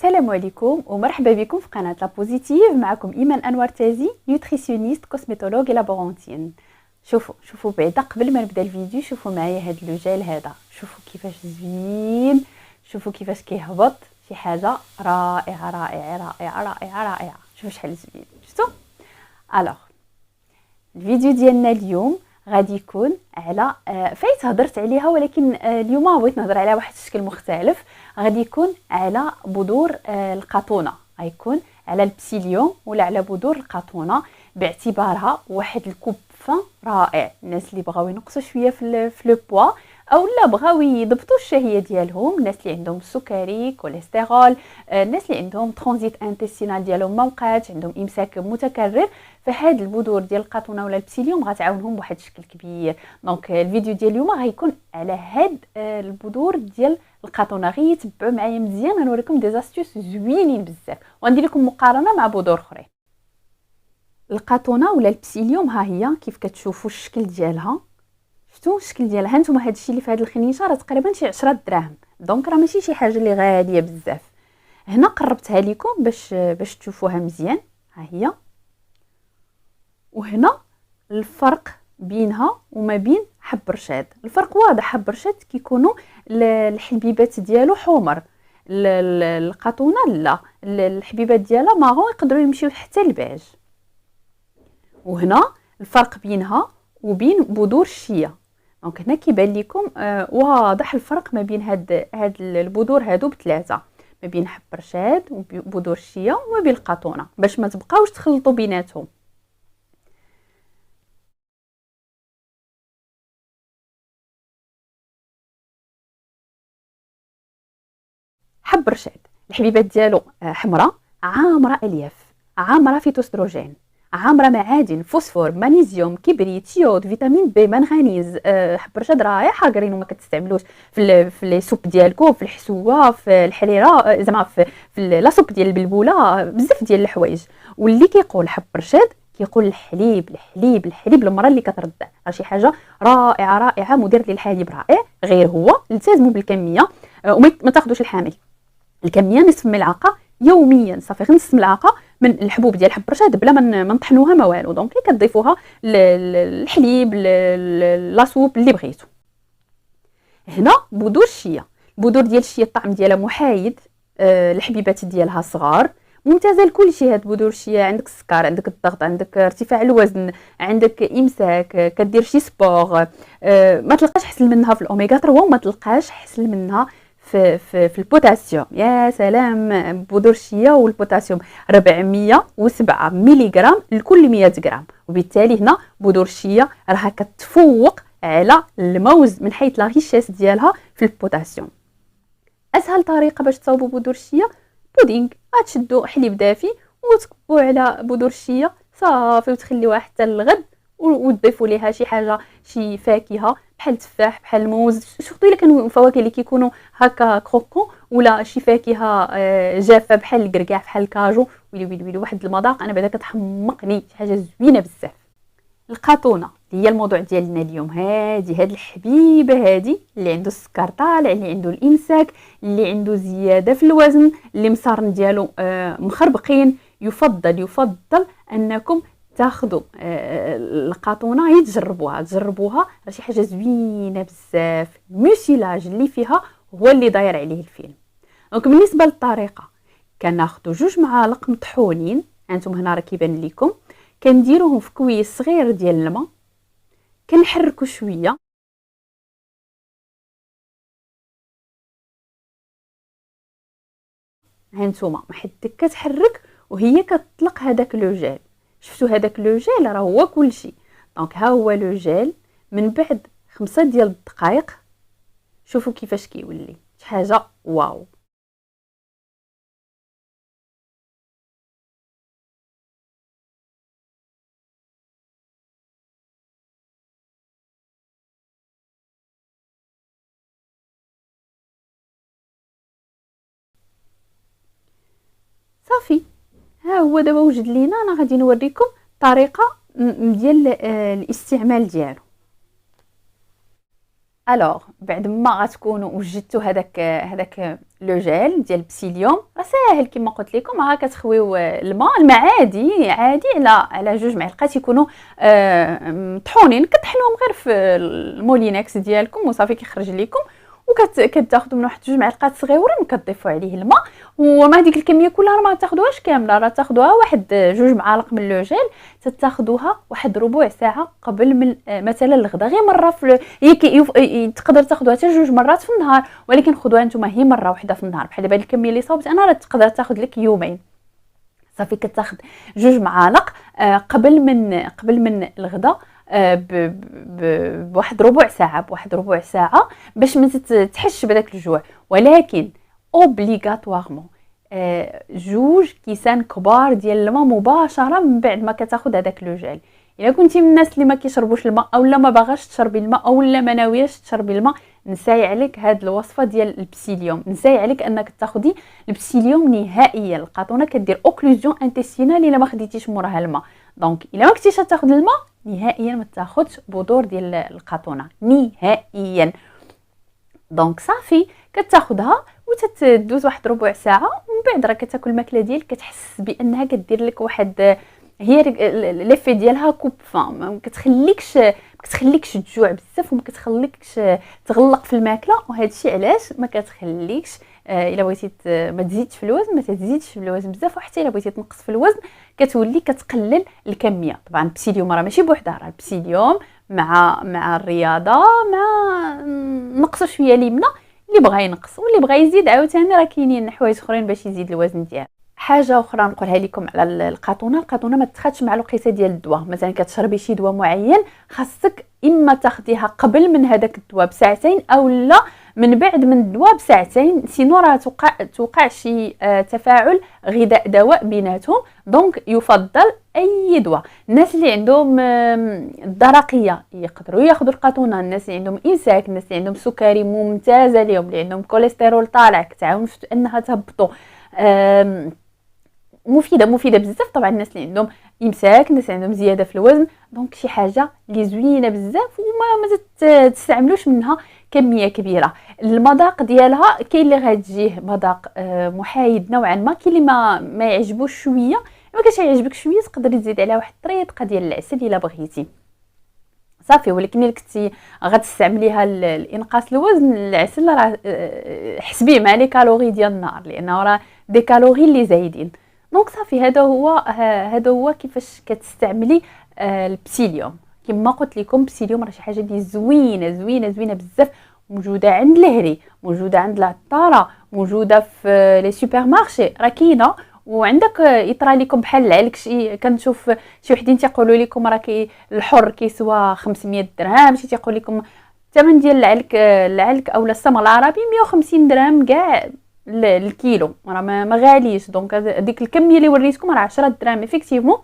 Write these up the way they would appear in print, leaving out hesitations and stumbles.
السلام عليكم ومرحبا بكم في قناة لا بوزيتيف. معكم إيمان أنور تازي، نيوتريسيونيست كوسميتولوج لابورانتين. شوفوا بعدا قبل ما نبدا الفيديو، شوفوا معايا هذا لو جيل هذا، شوفوا كيفاش زوين، شوفوا كيفاش كيهبط، شي حاجه رائعه رائعه رائعه رائعه رائعه. شوفوا شحال زوين، شفتوا؟ الوغ الفيديو ديالنا اليوم غادي يكون على فايت هضرت عليها، ولكن اليوم بغيت نهضر عليها واحد الشكل مختلف. غادي يكون على بذور القطونه، غيكون على البسيليوم ولا على بذور القطونه، باعتبارها واحد الكوب فان رائع. الناس اللي بغاو ينقصوا شويه في لو بوا، او لا بغاو يضبطوا الشهيه ديالهم، الناس اللي عندهم السكري، كوليسترول، الناس اللي عندهم ترانزيت انتستينال ديالهم ما وقعش، عندهم امساك متكرر، فهاد البذور ديال القطونه ولا البسيليوم غتعاونهم بواحد الشكل كبير. دونك الفيديو ديال اليوم غيكون على هاد البذور ديال القطونه. غير تبعوا معايا مزيان، غنوريكم دي زاستيوس زوينين بزاف، وندير لكم مقارنه مع بذور اخرين. القطونه ولا البسيليوم ها هي كيف كتشوفوا الشكل ديالها، شفتوا الشكل ديالها؟ هانتوما هادشي اللي في هاد الخنيشه راه تقريبا شي 10 دراهم، دونك راه ماشي شي حاجه اللي غاليه بزاف. هنا قربتها لكم باش تشوفوها مزيان، ها هي. وهنا الفرق بينها وما بين حب رشاد، الفرق واضح. حب رشاد كيكونوا الحبيبات ديالو حمر، القطونه لا، الحبيبات ديالها مارون، يقدروا يمشيو حتى البيج. وهنا الفرق بينها وبين بذور الشيا، دونك هنا كيبان لكم واضح الفرق ما بين هاد البذور هادو بثلاثه، ما بين حب رشاد وبذور الشيا وما بين القطونه، باش ما تبقاوش تخلطوا بيناتهم. حب رشاد الحبيبات ديالو حمراء، عامره الياف، عامره فيتوستروجين، عامره معادن، فوسفور، مغنيسيوم، كبريت، يود، فيتامين بي، منغنيز. حب رشاد رائع، حاقرين وما كتستعملوش في لي سوب ديالكم، في الحسوه، في الحريره، زعما في لا سوب ديال البلبوله، بزاف ديال الحوايج. واللي كيقول حب رشاد كيقول الحليب الحليب الحليب، المراه اللي كترضع راه شي حاجه رائعه رائعه، مدير للحليب رائع. غير هو التزموا بالكميه، وما تاخذوش الحامل. الكميه نصف ملعقه يوميا، صافي غير نصف ملعقه من الحبوب ديال حب رشاد بلا ما نطحنوها ما والو. دونك كتضيفوها للحليب، لاصوب اللي بغيتو. هنا بذور الشيا، البذور ديال الشيا الطعم ديالها محايد، الحبيبات ديالها صغار، ممتازه لكل شيء. هاد بذور الشيا عندك السكر، عندك الضغط، عندك ارتفاع الوزن، عندك امساك، كدير شي سبور، ما تلقاش حسن منها في الاوميغا 3، وما تلقاش حسن منها في البوتاسيوم. يا سلام، بذور الشيا والبوتاسيوم 407 ملغ لكل 100 غرام، وبالتالي هنا بذور الشيا راها كتفوق على الموز من حيث لا ريشيس ديالها في البوتاسيوم. اسهل طريقه باش تصاوبوا بذور الشيا بودينغ، غتشدوا حليب دافي وتكبوا على بذور الشيا صافي، وتخليوها حتى الغد، وتضيفوا ليها شي حاجه، شي فاكهه بحال التفاح، بحال الموز، شفتوا الا كانوا فواكه اللي كيكونوا هكا كروكون، ولا شي فاكهه جافه بحال الكركاع، بحال الكاجو. ويلي ويلي ويلي، واحد المذاق انا بعدا كتحمقني، شي حاجه زوينه بزاف. القطونه اللي هي الموضوع ديالنا اليوم، هاد الحبيبه هادي اللي عنده السكر طالع، اللي عنده الامساك، اللي عنده زياده في الوزن، اللي مصارن ديالو مخربقين، يفضل انكم تاخذوا القطونه، تجربوها راه شي حاجه زوينه بزاف. الميسيلاج اللي فيها هو اللي داير عليه الفيلم. دونك بالنسبه للطريقه، كناخذوا 2 معالق مطحونين، هانتم هنا راه كيبان لكم، كنديروهم في كويس صغير ديال الماء، كنحركوا شويه، هانتوما ما حدك كتحرك وهي كتطلق هذاك لو جيل. شفتوا هذاك لو جيل راه هو كلشي. دونك ها هو لو جيل، من بعد 5 ديال الدقائق شوفوا كيفاش كيولي، شي حاجه واو. صافي ها هو دابا وجد لينا. انا غادي نوريكم طريقه ديال الاستعمال ديالو. الوغ بعد ما غتكونوا وجدتوا هذاك لو جيل ديال البسيليوم راه ساهل كما قلت لكم. ها كتخويو الماء عادي على 2 معلقات يكونوا مطحونين، كطحنوهم غير في المولينكس ديالكم وصافي كيخرج لكم. وكتاخذوا من واحد 2 معلقات صغيورين كتضيفوا عليه الماء. وما ديك الكميه كلها ما تاخذوهاش كامله، راه تاخذوها واحد 2 معالق من لو جيل، تاخذوها واحد ربع ساعه قبل من مثلا الغداء. غير مره تقدر تاخذوها حتى 2 مرات في النهار، ولكن خذوها نتوما هي مره واحده في النهار. بحال دابا الكميه اللي صاوبت انا راه تقدر تاخذ لك يومين. صافي كتاخذ 2 معالق قبل من الغداء بواحد ربع ساعه باش ما تحش بداك الجوع. ولكن اوبليغاتوارمون 2 كيسان كبار ديال الماء مباشره من بعد ما كتاخذ هذاك لو جيل. الا كنتي من الناس اللي ما كيشربوش الماء اولا ما باغاش تشربي الماء اولا ما ناوياش تشربي الماء، نساي عليك هاد الوصفه ديال البسيليوم. نساي عليك انك تاخدي البسيليوم نهائيا. القاطونه كدير اوكلوزيون انتستينال الا ما خديتيش موراها الماء. دونك الا ما كنتيش تاخد الماء نهائيا ما تاخدش بذور ديال القاطونه نهائيا. دونك صافي كتاخدها وتدوز واحد ربع ساعه ومن بعد راه كتاكل الماكله ديالك كتحس بانها كدير لك واحد هي ليفي ديالها كوب فان. ما كتخليكش تجوع بزاف وما كتخليكش تغلق في الماكله. وهذا الشيء علاش ما كتخليكش الا بغيتي ما تزيدش في الوزن ما تزيدش في الوزن بزاف. وحتى الا بغيتي تنقص في الوزن كتولي كتقلل الكميه. طبعا البسيليوم راه ماشي بوحدها، راه البسيليوم مع الرياضه مع نقصوا شويه اليمنه اللي بغى ينقص، واللي بغى يزيد عاوتاني راه كاينين حوايج اخرين باش يزيد الوزن ديالو. حاجه اخرى نقولها لكم على القاطونه ما تاخذش مع الوقيته ديال الدواء. مثلا كتشربي شي دواء معين خاصك اما تاخديها قبل من هذاك الدواء بساعتين او لا من بعد من الدواء بساعتين، سينو راه توقع شي تفاعل غذاء دواء بيناتهم. دونك يفضل اي دواء. الناس اللي عندهم الدرقيه يقدروا ياخذوا القاطونه، الناس اللي عندهم امساك، الناس اللي عندهم سكري ممتازه ليهم، اللي عندهم كوليسترول طالع كتعاون في انها تهبطوا مفيده بزاف. طبعا الناس اللي عندهم امساك، الناس اللي عندهم زياده في الوزن، دونك شي حاجه اللي زوينه بزاف وما تستعملوش منها كميه كبيره. المذاق ديالها كاين اللي غتجيه مذاق محايد نوعا ما، كاين اللي ما يعجبوش شويه. ما كاش يعجبك شويه تقدري تزيد عليها واحد طريقه ديال العسل الا بغيتي صافي. ولكن الا كنتي غتستعمليها لانقاص الوزن، العسل راه حسبيه مع لي كالوري ديال النهار لانه راه دي كالوري اللي زايدين. دونك صافي هذا هو كيفاش كتستعملي البسيليوم. كما قلت لكم البسيليوم راه شي حاجه اللي زوينه بزاف، موجوده عند الهري، موجوده عند العطاره، موجوده في لي سوبر مارشي، راه كاينه. وعندك يطرى لكم بحال العلك كنشوف شي وحدين تيقولوا لكم راه الحر كيسوى 500 درهم، شي تيقول لكم الثمن ديال العلك اولا السمغ العربي 150 درهم كاع الكيلو، راه ما غاليش. دونك ديك الكميه اللي وريتكم راه 10 دراهم افيكتيفمون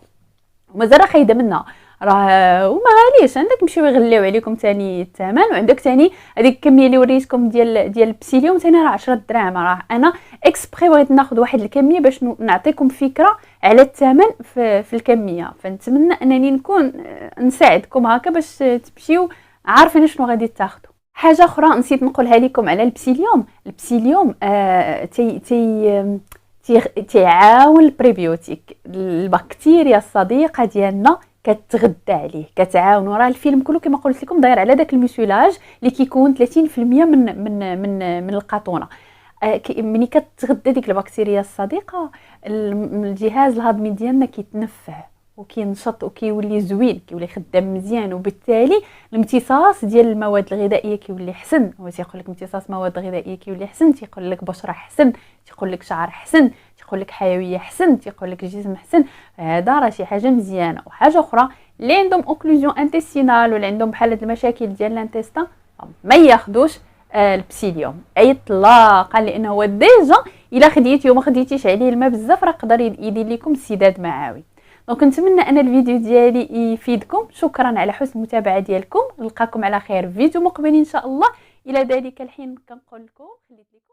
ومازال راه خايده منها، راه وما غاليش. عندك يمشيو يغليو عليكم ثاني الثمن. وعندك ثاني هذيك الكميه اللي وريتكم ديال البسيليوم ثاني راه 10 دراهم. راه انا اكسبري بغيت ناخذ واحد الكميه باش نعطيكم فكره على الثمن في الكميه. فنتمنى انني نكون نساعدكم هكا باش تمشيو عارفين شنو غادي تاخذوا. حاجه اخرى نسيت نقولها لكم على البسيليوم تيعاون البريبيوتيك، البكتيريا الصديقه ديالنا كتغذى عليه، كتعاون. راه الفيلم كله كما قلت لكم داير على داك الميسولاج اللي كيكون 30% من القاطونه. ملي كتغذى ديك البكتيريا الصديقه الجهاز الهضمي ديالنا كيتنفع وكينشط وكيولي زوين، كيولي خدام مزيان، وبالتالي الامتصاص ديال المواد الغذائيه كيولي حسن. هو تيقول لك امتصاص مواد غذائيه كيولي حسن، تيقول لك بشره حسن، تيقول لك شعر حسن، تيقول لك حيويه حسن، تيقول لك جسم حسن. هذا راه شي حاجه مزيانه. وحاجه اخرى اللي عندهم اوكلوزيون انتستينال ولا عندهم بحال هاد المشاكل ديال الانتستان ما ياخذوش البسيليوم اطلاقا، لانه هو ديجا الا خديتي وما خديتيش عليه الماء بزاف راه يقدر يدير لكم سداد معوي. دونك نتمنى ان الفيديو ديالي يفيدكم. شكرا على حسن المتابعه ديالكم. نلقاكم على خير في فيديو مقبل ان شاء الله. الى ذلك الحين كنقول لكم خليت لكم